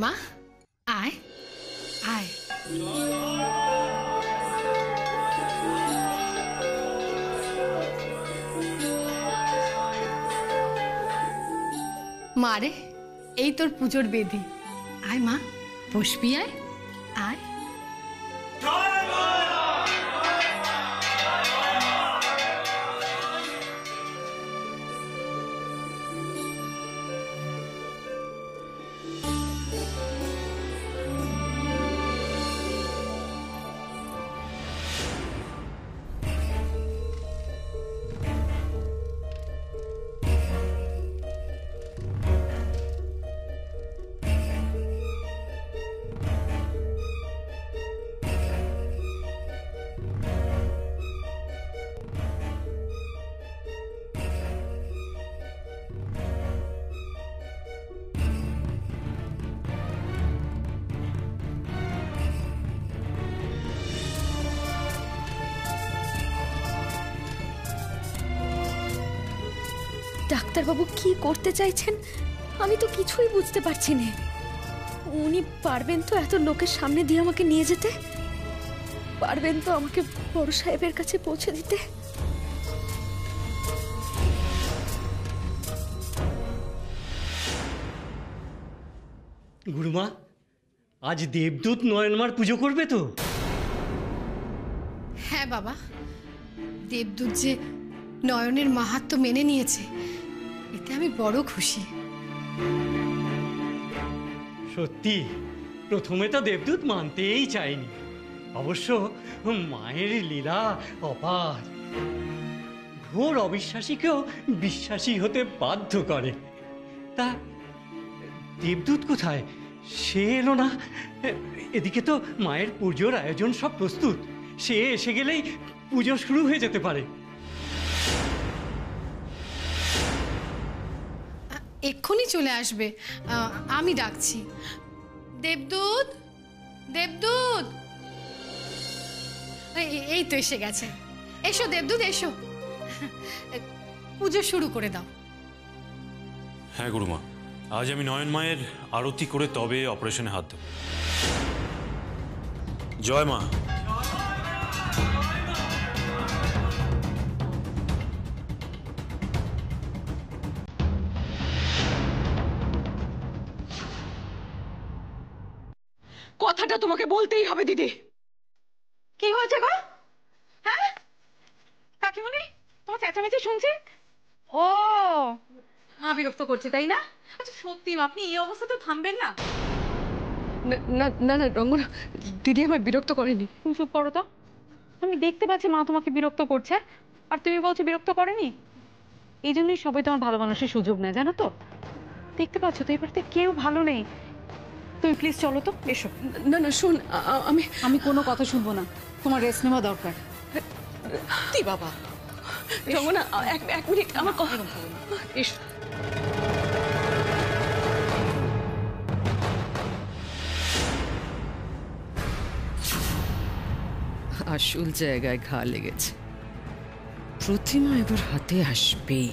মা, আয় আয়। মা রে, এই তোর পুজোর বেদি। আয় মা, বসবি? আয় আয়। ডাক্তারবাবু কি করতে চাইছেন আমি তো কিছুই বুঝতে পারছি না। উনি পারবেন তো এত লোকের সামনে দিয়ে আমাকে নিয়ে যেতে? পারবেন তো আমাকে বড় সাহেবের কাছে পৌঁছে দিতে? গুরুমা, আজ দেবদূত নয়নমার পুজো করবে তো? হ্যাঁ বাবা, দেবদূত যে নয়নের মাহাত্ম্য মেনে নিয়েছে, এতে আমি বড় খুশি। সত্যি, প্রথমে তো দেবদূত মানতেই চায়নি। অবশ্য মায়ের লীলা অপার, ঘোর অবিশ্বাসীকেও বিশ্বাসী হতে বাধ্য করে। তা দেবদূত কোথায়? সে এলো না। এদিকে তো মায়ের পুজোর আয়োজন সব প্রস্তুত, সে এসে গেলেই পুজো শুরু হয়ে যেতে পারে। এক্ষুনি চলে আসবে, আমি ডাকছি। দেবদূত, দেবদূত, এই তো এসে গেছে। এসো দেবদূত, এসো, পুজো শুরু করে দাও। হ্যাঁ গুরুমা, আজ আমি নয়ন মায়ের আরতি করে তবে অপারেশনে হাত দেব। জয় মা। কথাটা তোমাকে বলতেই হবে দিদি। কি হয়েছে গো? হ্যাঁ কাকিমণি, তোমার চেঁচামেচি শুনছি। ও মা বিরক্ত করছে তাই না? আচ্ছা সত্যি আপনি এই অবস্থাতে থামবেন না? না না না রঙ্গনা, দিদি আমার বিরক্ত করেনি। তুমি চুপ করো তো। আমি দেখতে পাচ্ছি মা তোমাকে বিরক্ত করছে, আর তুমি বলছো বিরক্ত করেনি। এই জন্যই সবাই তোমার ভালো মানুষের সুযোগ নেয়, জানো তো? দেখতে পাচ্ছ তো এই বাড়িতে কেউ ভালো নেই। তুমি প্লিজ চলো তো, এসো। না না শোন, আমি কোনো কথা শুনবো না, তোমার রেস্ট নেওয়া দরকার। দি বাবা, রঙ্গনা এক মিনিট আমার এসো। আসল জায়গায় ঘা লেগেছে। প্রতিমা এবার হাতে আসবেই।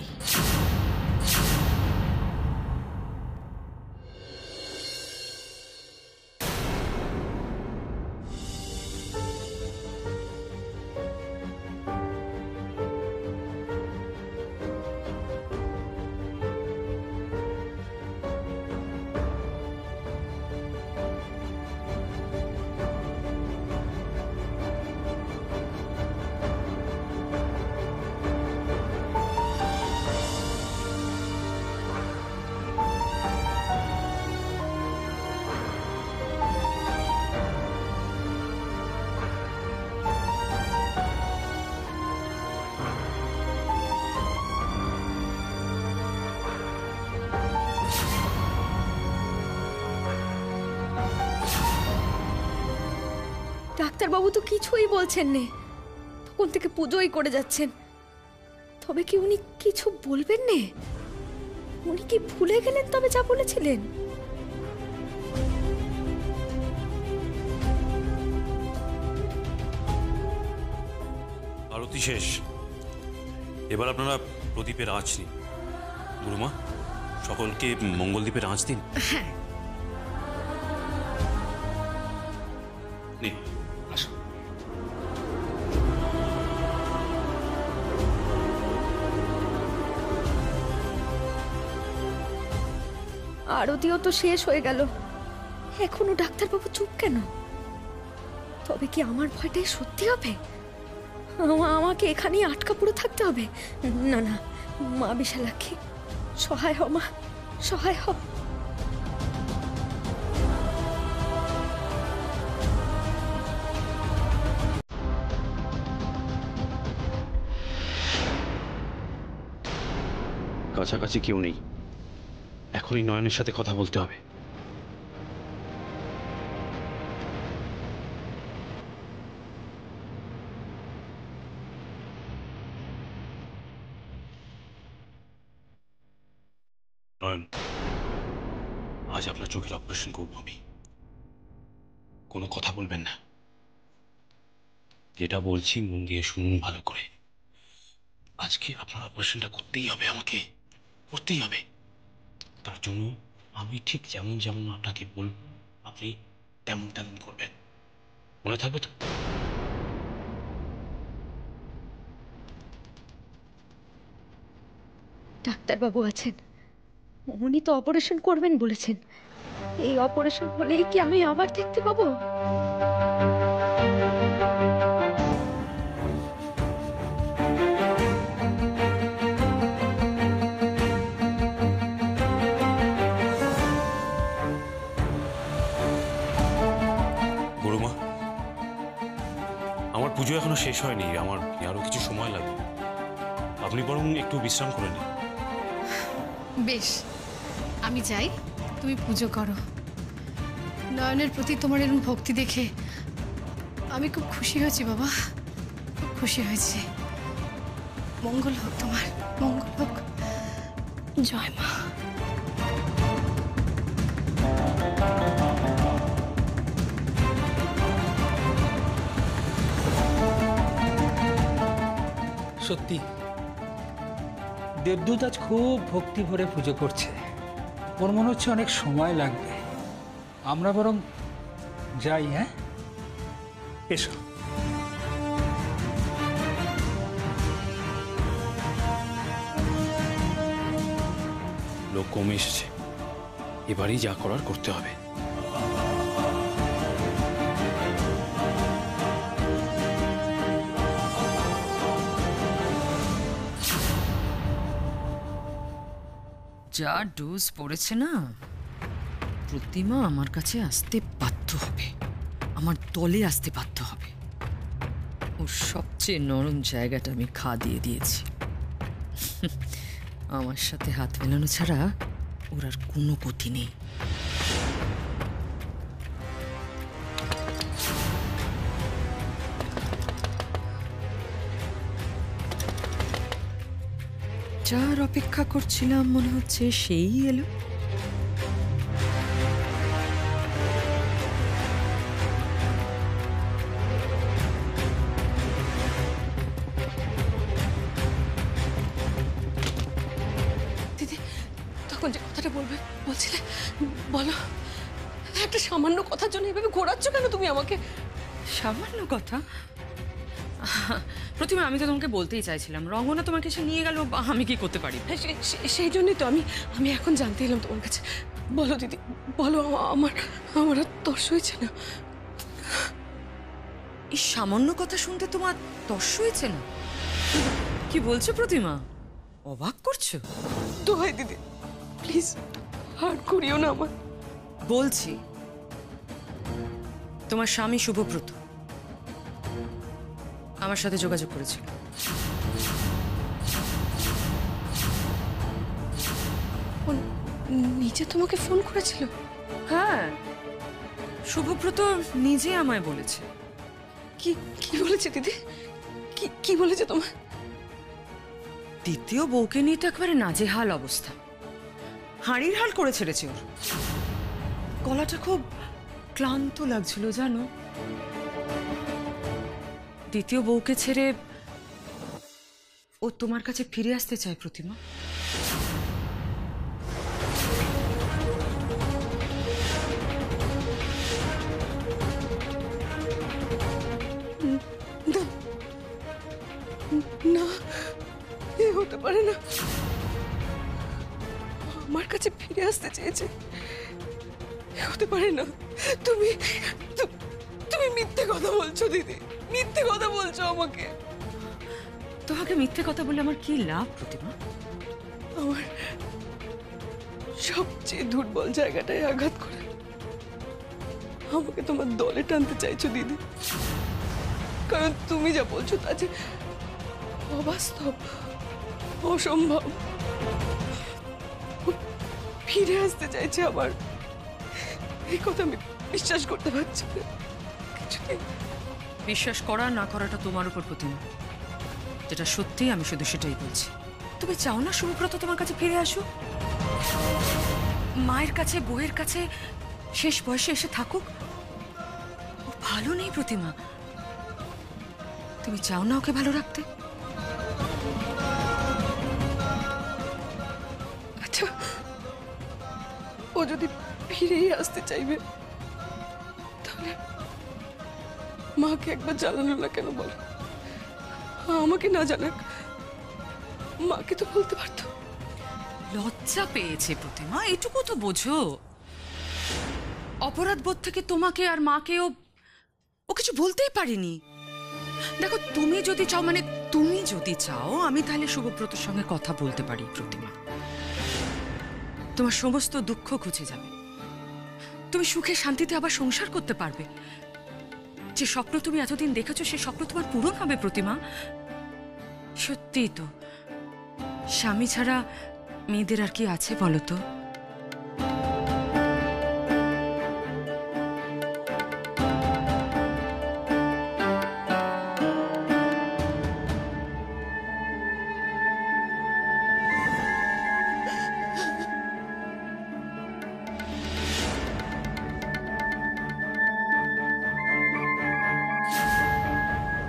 ডাক্তারবাবু তো কিছুই বলছেন না, তখন থেকে পুজোই করে যাচ্ছেন। তবে কি উনি কিছু বলবেন না? উনি কি ভুলে গেলেন তবে যা বলেছিলেন? আরতি শেষ, এবার আপনারা প্রদীপের আঁচ নিন। গুরুমা, সকলকে মঙ্গলদীপের আঁচ দিন। হ্যাঁ, নিন আসুন। আরতিও তো শেষ হয়ে গেল, এখনো ডাক্তারবাবু চুপ কেন? তবে কি আমার ভয়টাই সত্যি হবে? আমাকে এখানেই আটকা পড়ে থাকতে হবে? না না, মা বিশালাক্ষী, সহায় হ মা, সহায় হ। কাছাকাছি কেউ নেই, এখনই নয়নের সাথে কথা বলতে হবে। নয়ন, আজ আপনার চোখের অপারেশন করবো আমি। কোনো কথা বলবেন না, যেটা বলছি মন দিয়ে শুনুন ভালো করে। আজকে আপনার অপারেশনটা করতেই হবে, আমাকে করতেই হবে। তার জন্য আমি ঠিক যেমন যেমন আপনাকে বলবো আপনি তেমন তেমন করবেন, মনে থাকবে তো? ডাক্তারবাবু আছেন, উনি তো অপারেশন করবেন বলেছেন। এই অপারেশন হলেই কি আমি আবার দেখতে পাবো? গুরুমা, আমার পুজো এখনো শেষ হয়নি, আমার আরো কিছু সময় লাগবে। আপনি বরং একটু বিশ্রাম করে নিন। বেশ, আমি যাই, তুমি পুজো করো। নয়নের প্রতি তোমার এরকম ভক্তি দেখে আমি খুব খুশি হয়েছি বাবা, খুব খুশি হয়েছি। মঙ্গল হোক তোমার, মঙ্গল হোক। জয় মা। সত্যি দেবদূত আজ খুব ভক্তি ভরে পুজো করছে। ওর মনে হচ্ছে অনেক সময় লাগবে। আমরা বরং যাই। হ্যাঁ, এসো। লোক কমে এসেছে, এবারেই যা করার করতে হবে। যা ডোজ পড়েছে না, প্রতিমা আমার কাছে আসতে বাধ্য হবে, আমার দলে আসতে বাধ্য হবে। ওর সবচেয়ে নরম জায়গাটা আমি খা দিয়ে দিয়েছি। আমার সাথে হাত মেলানো ছাড়া ওর আর কোনো গতি নেই। যার অপেক্ষা করছিলাম মনে হচ্ছে সেই এলো। দিদি, তখন যে কথাটা বলবে বলছিলে, বলো। একটা সামান্য কথার জন্য এভাবে ঘোরাচ্ছ কেন তুমি আমাকে? সামান্য কথা? প্রতিমা, আমি তো তোমাকে বলতেই চাইছিলাম, রঙ্গনা তোমাকে সে নিয়ে গেল, আমি কি করতে পারি? সেই জন্যই তো আমি এখন জানতে এলাম তোমার কাছে। বলো দিদি, বলো। আমার আর তর্স হয়েছে না। এই সামান্য কথা শুনতে তোমার তর্স হয়েছে না? কি বলছো প্রতিমা? অবাক করছো? দোহাই দিদি, প্লিজ হার্ট করিও না আমার। বলছি, তোমার স্বামী শুভব্রত আমার সাথে যোগাযোগ করেছিল। নিজে তোমাকে ফোন করেছিল? হ্যাঁ, শুভব্রত নিজে আমায় বলেছে। কি কি বলেছে দিদি? কি বলেছে তোমার? দ্বিতীয় বউকে নিয়ে তো একেবারে নাজেহাল অবস্থা, হাঁড়ির হাল করে ছেড়েছে ওর। গলাটা খুব ক্লান্ত লাগছিল জানো। দ্বিতীয় বউকে ছেড়ে ও তোমার কাছে ফিরে আসতে চায় প্রতিমা। হতে পারে না আমার কাছে ফিরে আসতে চেয়েছে। হতে পারে না। তুমি তুমি মিথ্যে কথা বলছো দিদি, মিথ্যে কথা বলছো আমাকে। তোমাকে মিথ্যে কথা বলে আমার কি লাভ প্রতিমা? আমার সবচেয়ে দুর্বল জায়গাটায় আঘাত করে আমাকে তোমার দলে টানতে চাইছো দিদি, কারণ তুমি যা বলছো তা যে অবাস্তব, অসম্ভব। ফিরে আসতে চাইছে আবার, এই কথা আমি বিশ্বাস করতে পারছি না কিছুতেই। বিশ্বাস করা না করাটা তোমার উপর প্রতিমা, যেটা সত্যি আমি শুধু সেটাই বলছি। তুমি চাও না শুভব্রত তোমার কাছে ফিরে আসুক, মায়ের কাছে বউয়ের কাছে শেষ বয়সে এসে থাকুক? ও ভালো নেই প্রতিমা, তুমি চাও না ওকে ভালো রাখতে? আচ্ছা, ও যদি ফিরেই আসতে চাইবে তাহলে মাকে একবার জানানো না কেন বলো? আমাকে না জানাক, মাকে তো বলতে পারতো। লজ্জা পেয়েছে প্রতিমা, এটুকু তো বোঝো। অপরাধ বোধ থেকে তোমাকে আর মাকেও ও কিছু বলতেই পারিনি। দেখো, তুমি যদি চাও, মানে তুমি যদি চাও, আমি তাহলে শুভব্রতর সঙ্গে কথা বলতে পারি প্রতিমা। তোমার সমস্ত দুঃখ ঘুচে যাবে, তুমি সুখে শান্তিতে আবার সংসার করতে পারবে। যে স্বপ্ন তুমি এতদিন দেখেছো সেই স্বপ্ন তোমার পূরণ হবে প্রতিমা। সত্যিই তো, স্বামী ছাড়া মেয়েদের আর কি আছে বলো তো?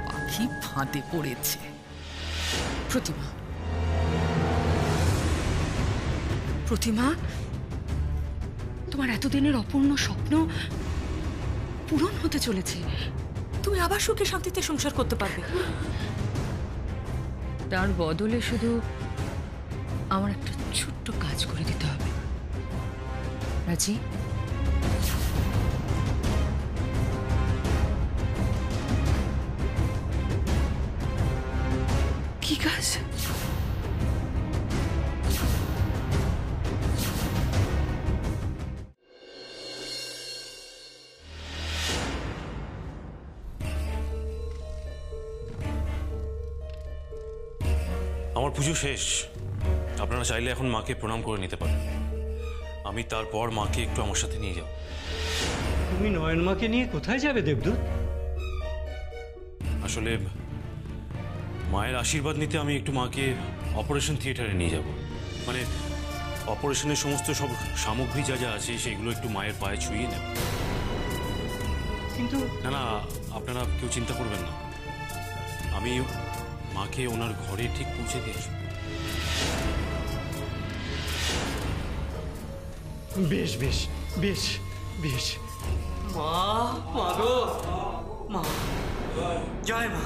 পাখি ফাঁদে পড়েছে। প্রতিমা, প্রতিমা, তোমার এতদিনের অপূর্ণ স্বপ্ন পূরণ হতে চলেছে। তুমি আবার সুখে শান্তিতে সংসার করতে পারবে। তার বদলে শুধু আমার একটা ছোট্ট কাজ করে দিতে হবে। রাজি? কি কাজ? আমার পুজো শেষ, আপনারা চাইলে এখন মাকে প্রণাম করে নিতে পারেন। আমি তারপর মাকে একটু আমার সাথে নিয়ে যাব। তুমি নয়ন মাকে নিয়ে কোথায় যাবে দেবদূত? আসলে মায়ের আশীর্বাদ নিতে আমি একটু মাকে অপারেশন থিয়েটারে নিয়ে যাব। মানে অপারেশনের সমস্ত সব সামগ্রী যা যা আছে সেগুলো একটু মায়ের পায়ে ছুঁয়ে নেব। কিন্তু না না, আপনারা কেউ চিন্তা করবেন না, আমি মাকে ওনার ঘরে ঠিক পৌঁছে দিয়ে আসবো। বেশ বেশ বেশ বেশ। মা, মা গো, মা, জয় মা,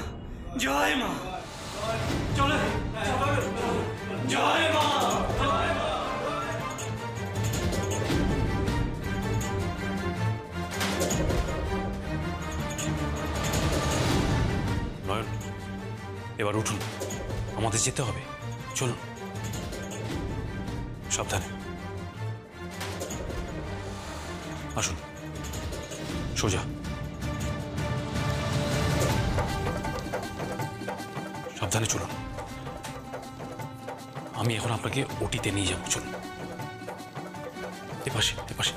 জয় মা, চলে, জয় মা, জয় মা। নয়ন, এবার উঠুন, আমাদের যেতে হবে। চলুন, সাবধানে আসুন, সোজা। সাবধানে চলুন, আমি এখন আপনাকে ওটিতে নিয়ে যাব। চলুন, এপাশে এপাশে,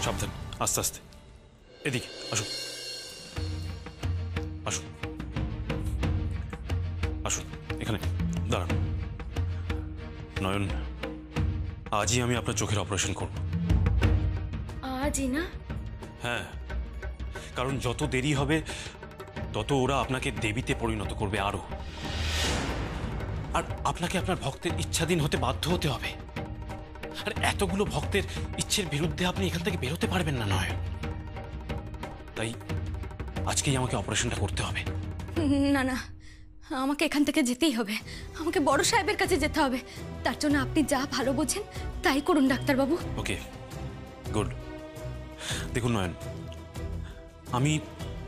সাবধান, আস্তে আস্তে, এদিকে আসুন, আসুন আসুন, এখানে দাঁড়ান। নয়ন, আজই আমি আপনার চোখের অপারেশন করব। আজই না? হ্যাঁ, কারণ যত দেরি হবে তত ওরা আপনাকে দেবীতে পরিণত করবে আরো। আর আপনাকে আপনার ভক্তের ইচ্ছাধীন হতে বাধ্য হতে হবে। আর এতগুলো ভক্তের ইচ্ছের বিরুদ্ধে আপনি এখান থেকে বেরোতে পারবেন না নয়। তাই আজকেই আমাকে অপারেশনটা করতে হবে। না না, আমাকে এখান থেকে যেতেই হবে, আমাকে বড় সাহেবের কাছে যেতে হবে। তার জন্য আপনি যা ভালো বোঝেন তাই করুন ডাক্তারবাবু। ওকে, গুড। দেখুন নয়ন,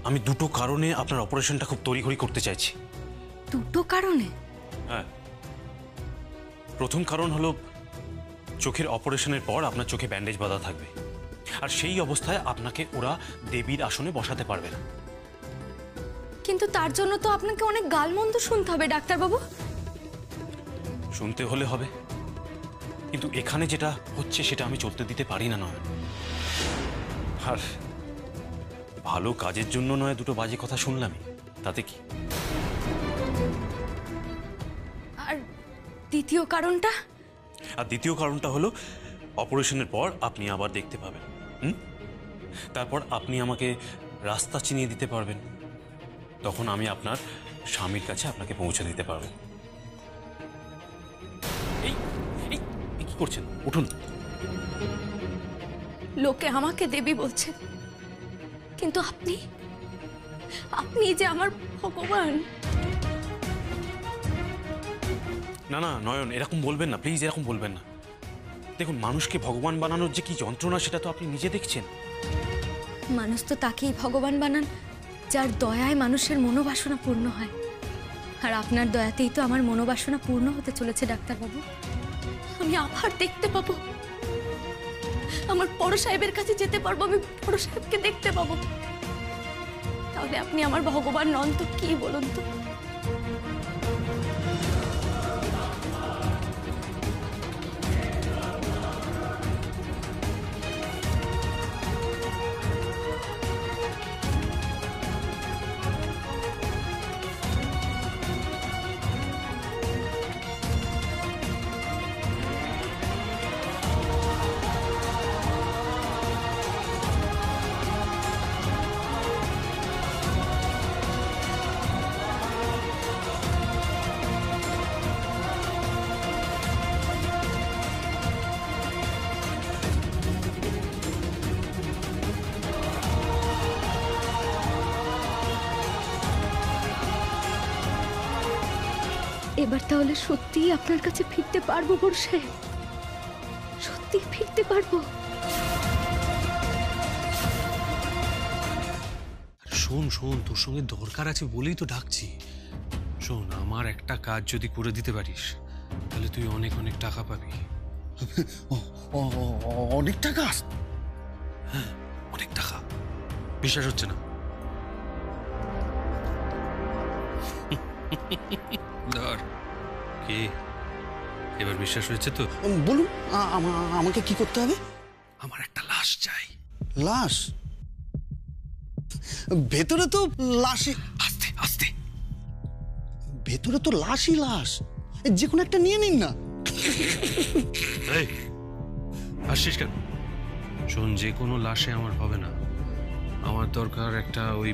আমি দুটো কারণে আপনার অপারেশনটা খুব তড়িঘড়ি করতে চাইছি। দুটো কারণে? হ্যাঁ, প্রথম কারণ হলো চোখের অপারেশনের পর আপনার চোখে ব্যান্ডেজ বাঁধা থাকবে, আর সেই অবস্থায় আপনাকে ওরা দেবীর আসনে বসাতে পারবে না। কিন্তু তার জন্য তো আপনাকে অনেক গালমন্দ শুনতে হবে ডাক্তারবাবু। শুনতে হলে হবে, কিন্তু এখানে যেটা হচ্ছে সেটা আমি চলতে দিতে পারি না নয়। আর ভালো কাজের জন্য নয় দুটো বাজে কথা শুনলামই, তাতে কি? আর দ্বিতীয় কারণটা? আর দ্বিতীয় কারণটা হলো অপারেশনের পর আপনি আবার দেখতে পাবেন। তারপর আপনি আমাকে রাস্তা চিনিয়ে দিতে পারবেন, তখন আমি আপনার স্বামীর কাছে আপনাকে পৌঁছে দিতে পারবো। এই কি করছেন? উঠুন। লোকে আমাকে দেবী বলছে, কিন্তু আপনি যে আমার ভগবান। না না নয়ন, এরকম বলবেন না প্লিজ, এরকম বলবেন না। দেখুন, মানুষকে ভগবান বানানোর যে কি যন্ত্রণা সেটা তো আপনি নিজে দেখছেন। মানুষ তো তাকেই ভগবান বানান যার দয়ায় মানুষের মনোবাসনা পূর্ণ হয়। আর আপনার দয়াতেই তো আমার মনোবাসনা পূর্ণ হতে চলেছে ডাক্তারবাবু। আমি আবার দেখতে পাবো, আমার বড় সাহেবের কাছে যেতে পারবো, আমি বড় সাহেবকে দেখতে পাবো। তাহলে আপনি আমার ভগবান নন তো কি বলুন তো? এবার তাহলে সত্যিই আপনার কাছে ফিরতে পারবো বড় সাহেব? সত্যি ফিরতে পারবো? শোন শোন, তোর সঙ্গে দরকার আছে বলেই তো ডাকছি। শোন, আমার একটা কাজ যদি করে দিতে পারিস তাহলে তুই অনেক অনেক টাকা পাবি। অনেক টাকা? হ্যাঁ, অনেক টাকা। বিশ্বাস হচ্ছে না? ধর, কি এবার বিশ্বাস হয়েছে তো? বলুন, আমাকে কি করতে হবে? আমার একটা লাশ চাই। লাশ? ভেতরে তো লাশই। আস্তে আস্তে। ভেতরে তো লাশই লাশ, যে কোনো একটা নিয়ে নিন না। এই, আসছিস কেন? শোন, যে কোনো লাশে আমার হবে না। আমার দরকার একটা ওই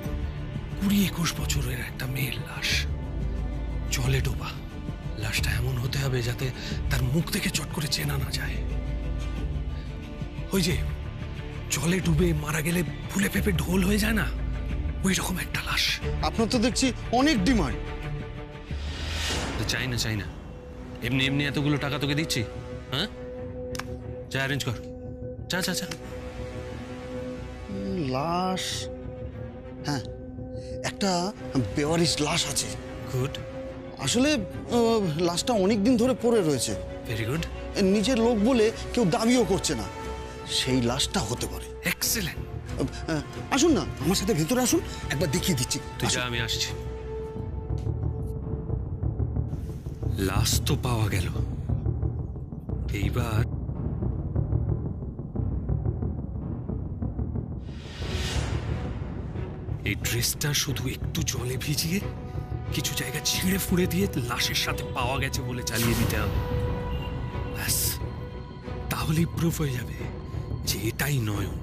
20-21 বছরের একটা মেয়ের লাশ, জলে ডোবা। লাশটা এমন হতে হবে যাতে তার মুখ থেকে চট করে চেনা না যায়। ওই যে জলে ডুবে মারা গেলে ফুলে ফেপে ঢোল হয়ে যায় না, ওই রকম একটা লাশ। আপনার তো দেখছি অনেক ডিমান্ড। চাই না চাই না, এমনি এমনি এতগুলো টাকা তোকে দিচ্ছি? হ্যাঁ, যা অ্যারেঞ্জ কর, যা যা যা। লাশ? হ্যাঁ, একটা বেওয়ারিশ লাশ আছে। গুড। আসলে লাশটা অনেক দিন ধরে পড়ে রয়েছে। Very good. নিজের লোক বলে কেউ দাবিও করছে না, সেই লাশটা হতে পারে। এক্সেলেন্ট। আসুন না, আমার সাথে ভেতরে আসুন, একবার দেখিয়ে দিচ্ছি। তুই যা, আমি আসছি। লাশ তো পাওয়া গেল, এইবার এই ড্রেসটা শুধু একটু জলে ভিজিয়ে কিছু জায়গা ছিঁড়ে ফুঁড়ে দিয়ে লাশের সাথে পাওয়া গেছে বলে চালিয়ে দিতে হবে। ব্যাস, তাহলেই প্রুফ হয়ে যাবে যে এটাই নয়ন।